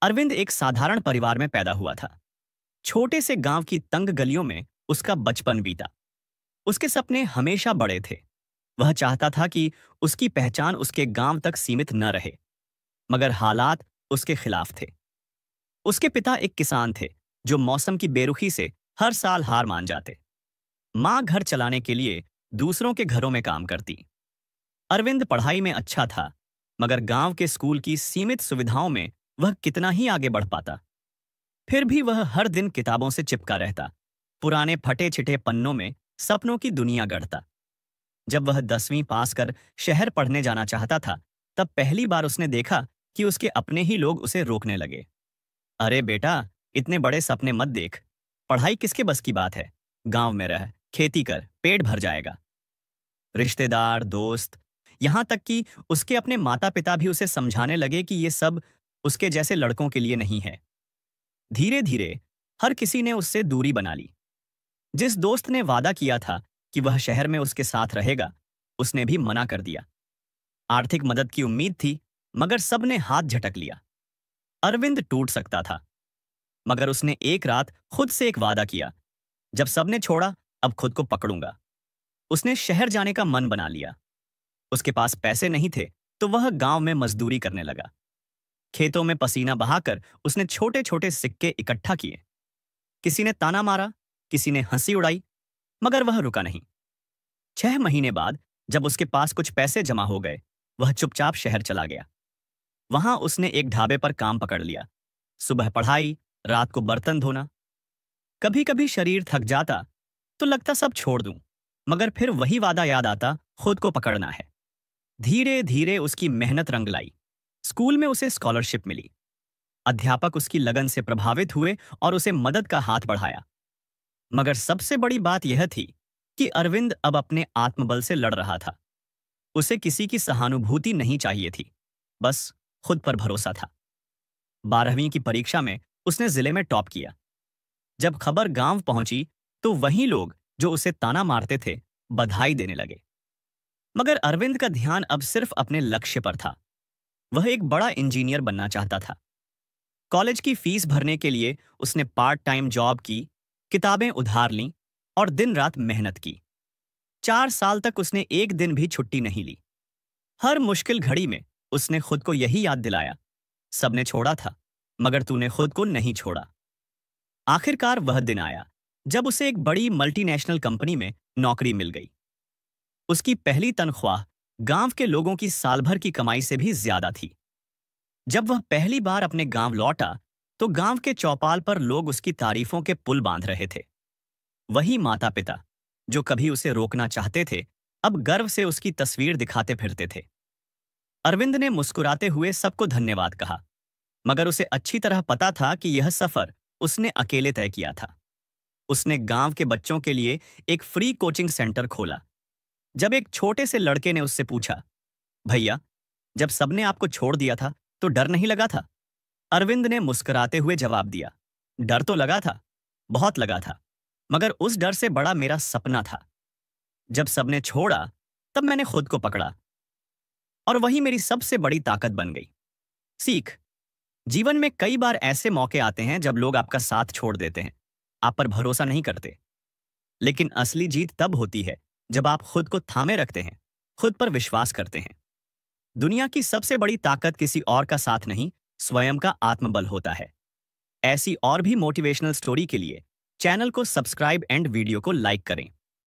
अरविंद एक साधारण परिवार में पैदा हुआ था। छोटे से गांव की तंग गलियों में उसका बचपन बीता। उसके सपने हमेशा बड़े थे। वह चाहता था कि उसकी पहचान उसके गांव तक सीमित न रहे, मगर हालात उसके खिलाफ थे। उसके पिता एक किसान थे जो मौसम की बेरुखी से हर साल हार मान जाते। माँ घर चलाने के लिए दूसरों के घरों में काम करती। अरविंद पढ़ाई में अच्छा था, मगर गांव के स्कूल की सीमित सुविधाओं में वह कितना ही आगे बढ़ पाता। फिर भी वह हर दिन किताबों से चिपका रहता, पुराने फटे छिटे पन्नों में सपनों की दुनिया गढ़ता। जब वह 10वीं पास कर शहर पढ़ने जाना चाहता था, तब पहली बार उसने देखा कि उसके अपने ही लोग उसे रोकने लगे। अरे बेटा, इतने बड़े सपने मत देख। पढ़ाई किसके बस की बात है? गांव में रह, खेती कर, पेट भर जाएगा। रिश्तेदार, दोस्त, यहां तक कि उसके अपने माता पिता भी उसे समझाने लगे कि ये सब उसके जैसे लड़कों के लिए नहीं है। धीरे धीरे हर किसी ने उससे दूरी बना ली। जिस दोस्त ने वादा किया था कि वह शहर में उसके साथ रहेगा, उसने भी मना कर दिया। आर्थिक मदद की उम्मीद थी, मगर सबने हाथ झटक लिया। अरविंद टूट सकता था, मगर उसने एक रात खुद से एक वादा किया, जब सबने छोड़ा, अब खुद को पकड़ूंगा। उसने शहर जाने का मन बना लिया। उसके पास पैसे नहीं थे, तो वह गांव में मजदूरी करने लगा। खेतों में पसीना बहाकर उसने छोटे छोटे सिक्के इकट्ठा किए। किसी ने ताना मारा, किसी ने हंसी उड़ाई, मगर वह रुका नहीं। 6 महीने बाद जब उसके पास कुछ पैसे जमा हो गए, वह चुपचाप शहर चला गया। वहां उसने एक ढाबे पर काम पकड़ लिया। सुबह पढ़ाई, रात को बर्तन धोना। कभी कभी शरीर थक जाता तो लगता सब छोड़ दूं, मगर फिर वही वादा याद आता, खुद को पकड़ना है। धीरे धीरे उसकी मेहनत रंग लाई। स्कूल में उसे स्कॉलरशिप मिली। अध्यापक उसकी लगन से प्रभावित हुए और उसे मदद का हाथ बढ़ाया। मगर सबसे बड़ी बात यह थी कि अरविंद अब अपने आत्मबल से लड़ रहा था। उसे किसी की सहानुभूति नहीं चाहिए थी, बस खुद पर भरोसा था। 12वीं की परीक्षा में उसने जिले में टॉप किया। जब खबर गांव पहुंची, तो वही लोग जो उसे ताना मारते थे, बधाई देने लगे। मगर अरविंद का ध्यान अब सिर्फ अपने लक्ष्य पर था। वह एक बड़ा इंजीनियर बनना चाहता था। कॉलेज की फीस भरने के लिए उसने पार्ट टाइम जॉब की, किताबें उधार लीं और दिन रात मेहनत की। 4 साल तक उसने एक दिन भी छुट्टी नहीं ली। हर मुश्किल घड़ी में उसने खुद को यही याद दिलाया, सबने छोड़ा था, मगर तूने खुद को नहीं छोड़ा। आखिरकार वह दिन आया जब उसे एक बड़ी मल्टीनेशनल कंपनी में नौकरी मिल गई। उसकी पहली तनख्वाह गांव के लोगों की साल भर की कमाई से भी ज्यादा थी। जब वह पहली बार अपने गांव लौटा, तो गांव के चौपाल पर लोग उसकी तारीफों के पुल बांध रहे थे। वही माता पिता जो कभी उसे रोकना चाहते थे, अब गर्व से उसकी तस्वीर दिखाते फिरते थे। अरविंद ने मुस्कुराते हुए सबको धन्यवाद कहा, मगर उसे अच्छी तरह पता था कि यह सफर उसने अकेले तय किया था। उसने गांव के बच्चों के लिए एक फ्री कोचिंग सेंटर खोला। जब एक छोटे से लड़के ने उससे पूछा, भैया, जब सबने आपको छोड़ दिया था तो डर नहीं लगा था? अरविंद ने मुस्कुराते हुए जवाब दिया, डर तो लगा था, बहुत लगा था, मगर उस डर से बड़ा मेरा सपना था। जब सबने छोड़ा, तब मैंने खुद को पकड़ा, और वही मेरी सबसे बड़ी ताकत बन गई। सीख, जीवन में कई बार ऐसे मौके आते हैं जब लोग आपका साथ छोड़ देते हैं, आप पर भरोसा नहीं करते। लेकिन असली जीत तब होती है जब आप खुद को थामे रखते हैं, खुद पर विश्वास करते हैं। दुनिया की सबसे बड़ी ताकत किसी और का साथ नहीं, स्वयं का आत्मबल होता है। ऐसी और भी मोटिवेशनल स्टोरी के लिए चैनल को सब्सक्राइब एंड वीडियो को लाइक करें।